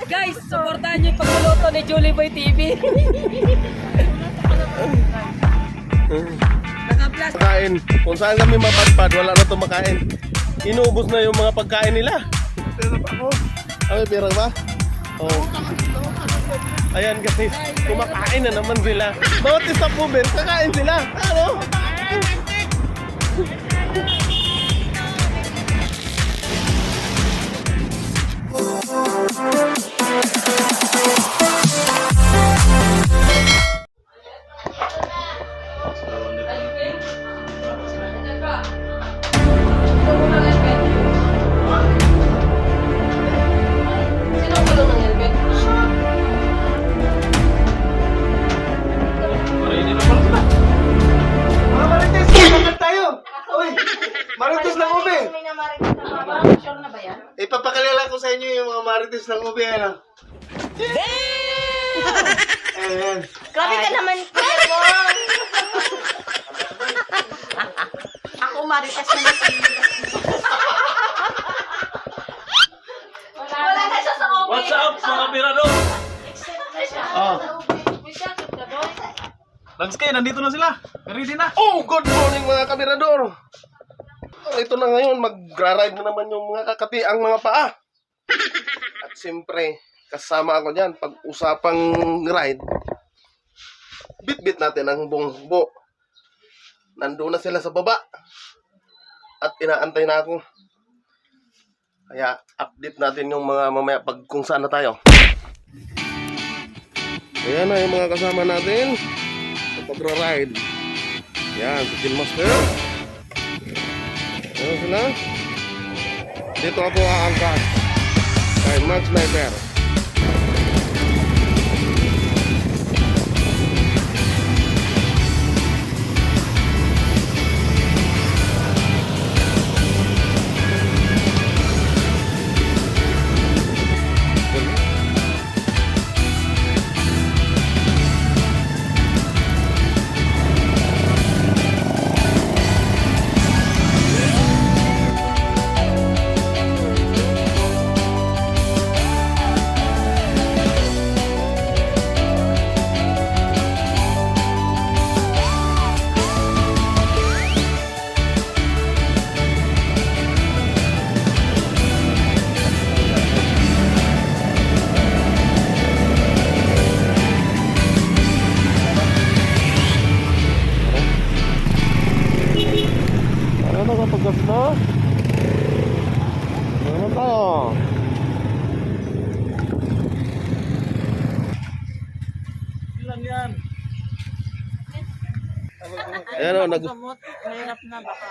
Guys, supportahan niyo yung pagluluto ni Julie Boy TV. Naka-plus. Kain. Kung saan kami mapadpad, wala na itong makain. Inuubos na yung mga pagkain nila. Pera pa ako. Ay, pera ba? Oh. Ayan guys, kumakain na naman sila. Bawat isa po, Ben, kakain sila. Ano? Marites ng ube. Ipapakalala ko sa inyo yung mga marites ng ube. Ano? Ayan. Grabe ka naman, kuya ko. Ako marites na nasi. Wala na siya sa obi. What's up mga pirado? Oh. Langskay, nandito na sila. Ready na. Oh, good morning mga kabirador. Ito na ngayon, magra-ride na naman yung mga kakatiang mga paa. At siyempre, kasama ako dyan. Pag-usapang ride, bit-bit natin ang bungbo. Nandun na sila sa baba. At inaantay na ako. Kaya, update natin yung mga mamaya pag kung saan na tayo. Ayan na yung mga kasama natin sa pagra-ride. Yan, si Jim Master. Ayan sila. Dito ako aangkat kay Mark Sniper. Ano na kapag gas na? Ano tayo? Ilan yan? Ayan o, Mahirap na baka.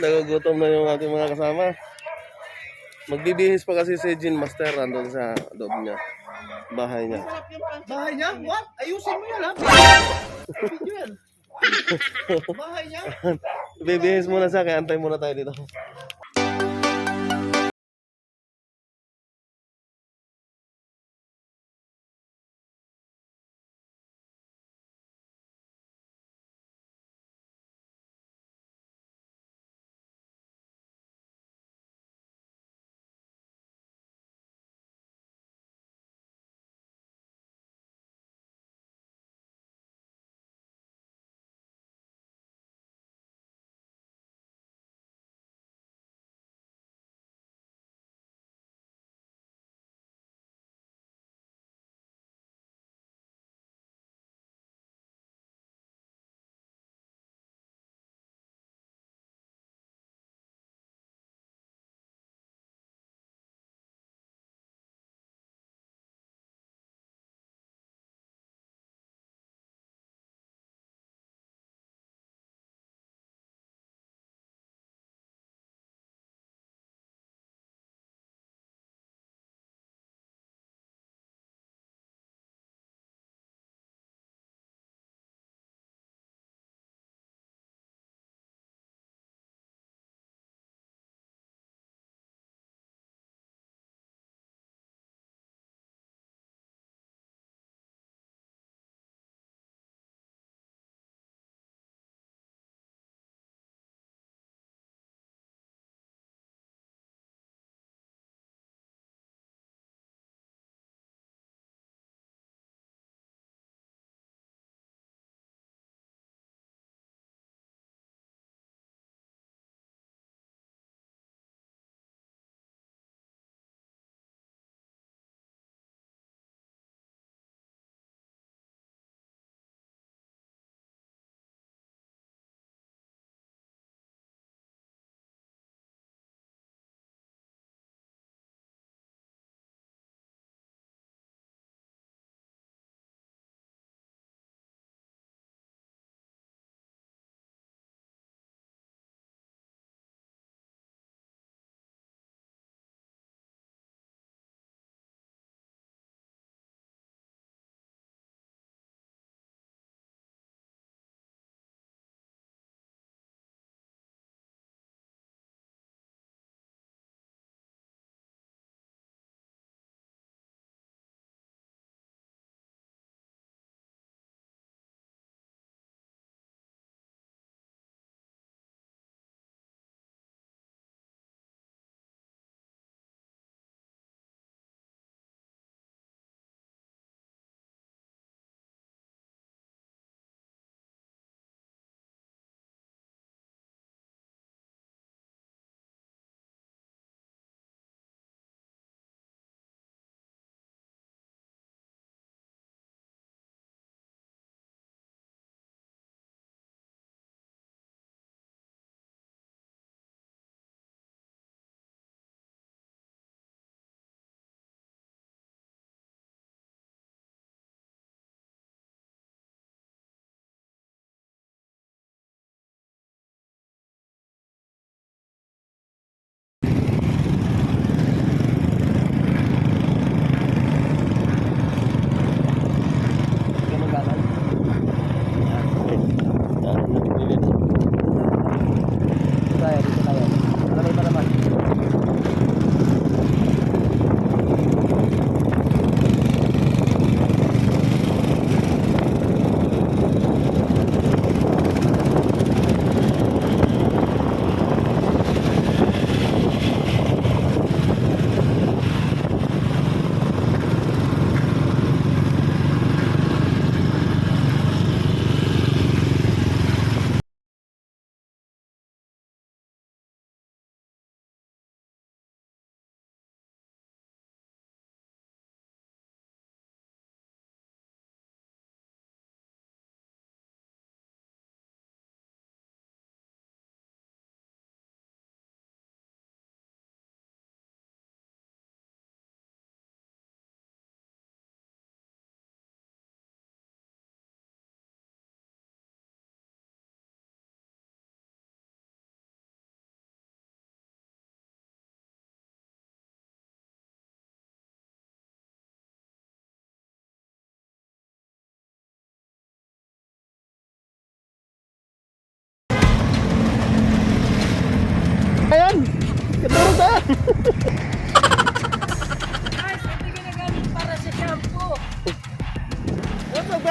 nagugutom na yung ating mga kasama. Magbibihis pa kasi si Jin Master nandun sa loob niya. Bahay niya. Bahay niya? What? Ayusin mo yan, ha? Video yan. Bahay niya? Bibihis muna siya, kaya antay muna tayo dito.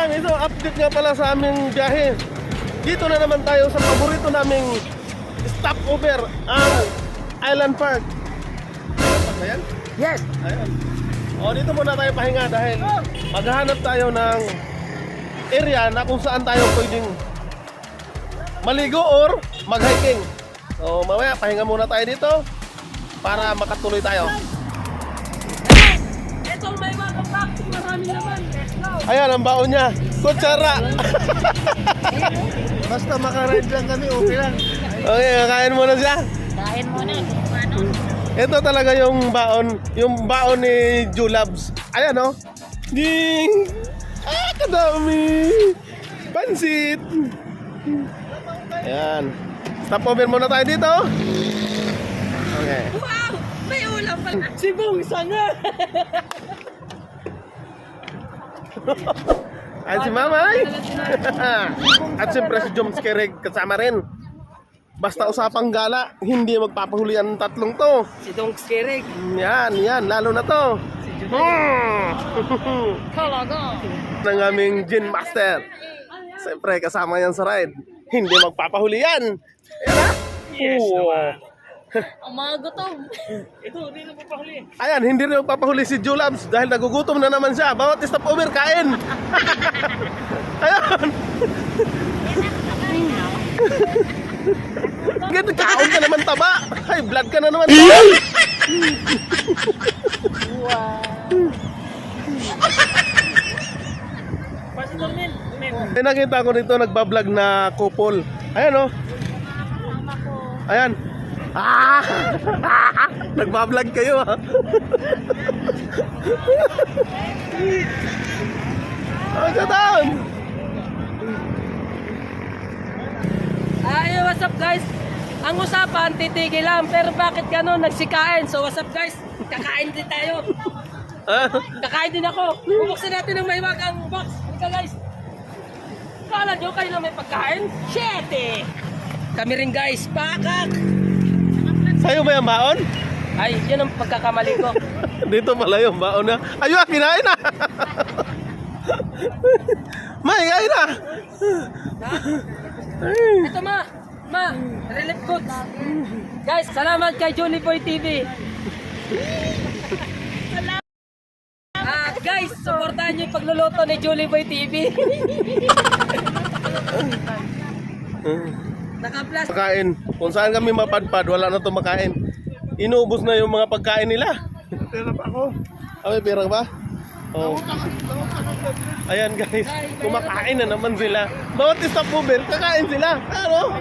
guys, so update nga pala sa aming biyahe. Dito na naman tayo sa paborito naming stopover, ang Island Park. Ayan? Yes. Ayan. O, dito muna tayo pahinga dahil maghahanap tayo ng area na kung saan tayo pwedeng maligo or mag-hiking. So, mamaya pahinga muna tayo dito para makatuloy tayo. Ito may mga plastic, maraming naman. Let's go. Ayan, ang baon niya. Kutsara. Basta makaride lang kami, okay lang. Okay, kakain muna siya. Kain mo na. Ano? Ito talaga yung baon ni Julabs. Ayan, oh. Ding! Ah, kadami! Pansit! Ayan. Stopover muna tayo dito. Okay. Wow! May ulam pala. Si Bong sana. Ay, si Mamay! At siyempre si Joms Kereg kasama rin. Basta usapang gala, hindi magpapahuli ang tatlong to. Si Dong Skereg. Yan, lalo na to. Talaga. Ng aming Gin Master. Siyempre, kasama yan sa ride. Hindi magpapahuli yan. Yes, Ang mga gutom. Ayan, hindi rin magpapahuli si Julabs dahil nagugutom na naman siya. Bawat stopover, kain. Ayan. Ganun, kaon ka naman taba. Ay, blood ka na naman taba. Ay, nakita ko dito nagbablog na couple. Ayan, oh. Ayan. Ah! Nagbablog kayo, ha? Ay, down! Ay, what's up guys? Ang usapan, titigil lang. Pero bakit gano'n? Nagsikain. So what's up guys? Kakain din tayo. Ah? Kakain din ako. Bubuksan natin ng mahiwagang box. Ika guys. Kala nyo kayo na may pagkain? Shit eh! Kami rin guys. Pakak! Sa'yo ba yung baon? Ay, yun ang pagkakamali ko. Dito pala yung baon na. Ayun, kinain na! May, kain na! Ito ma, relief goods. Guys, salamat kay Julie Boy TV. Guys, supportahan niyo yung pagluluto ni Julie Boy TV. Naka-plus. Pagkain. Kung saan kami mapadpad, wala na to makain. Inuubos na yung mga pagkain nila. Pero pa ako. May pera ba? Oh. Ayan guys, kumakain na naman sila. Bawat stopover, kakain sila. Ano?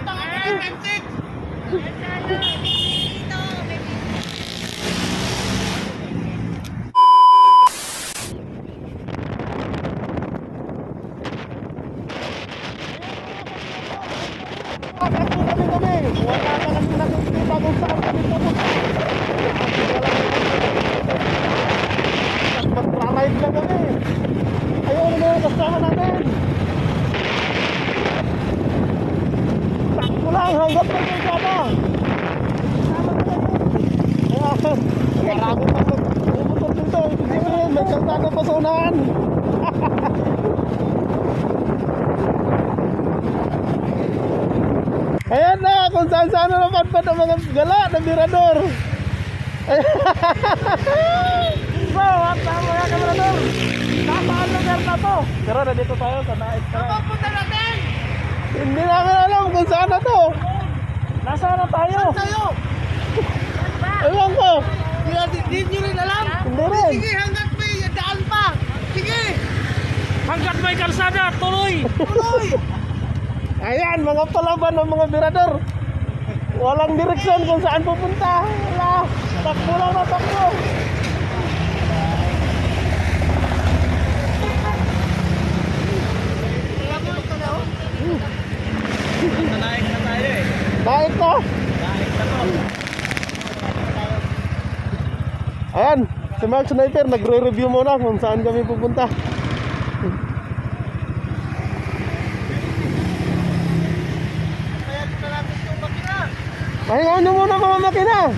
Mag-ride lang kami. Ayun na yung kasama natin. Sakto lang hanggang pagkakata. Marami pa sa bumutol dito. Ibig sabihin, may kalsada pa sa unahan. Ayan na, kung saan-saan na napadpad ang mga gala ng mirador. So, at tama yan, mirador. Tama ang lugar na to. Pero nandito tayo sa nais ka. Pupunta natin! Hindi namin alam kung saan na to. Nasaan na tayo? Tayo! Ewan ko. Hindi nyo rin alam? Hindi rin. Sige, hanggat may daan pa! Sige! Hanggat may kalsada, tuloy! Tuloy! Ayan, mga palaban ng mga mirador. Walang direksyon kung saan pupunta. Wala. Takbo lang na takbo. Nanaik na tayo eh. Naik to. Ayan, si Mark Sniper nagre-review muna kung saan kami pupunta. Pahingaan nyo muna mga makina.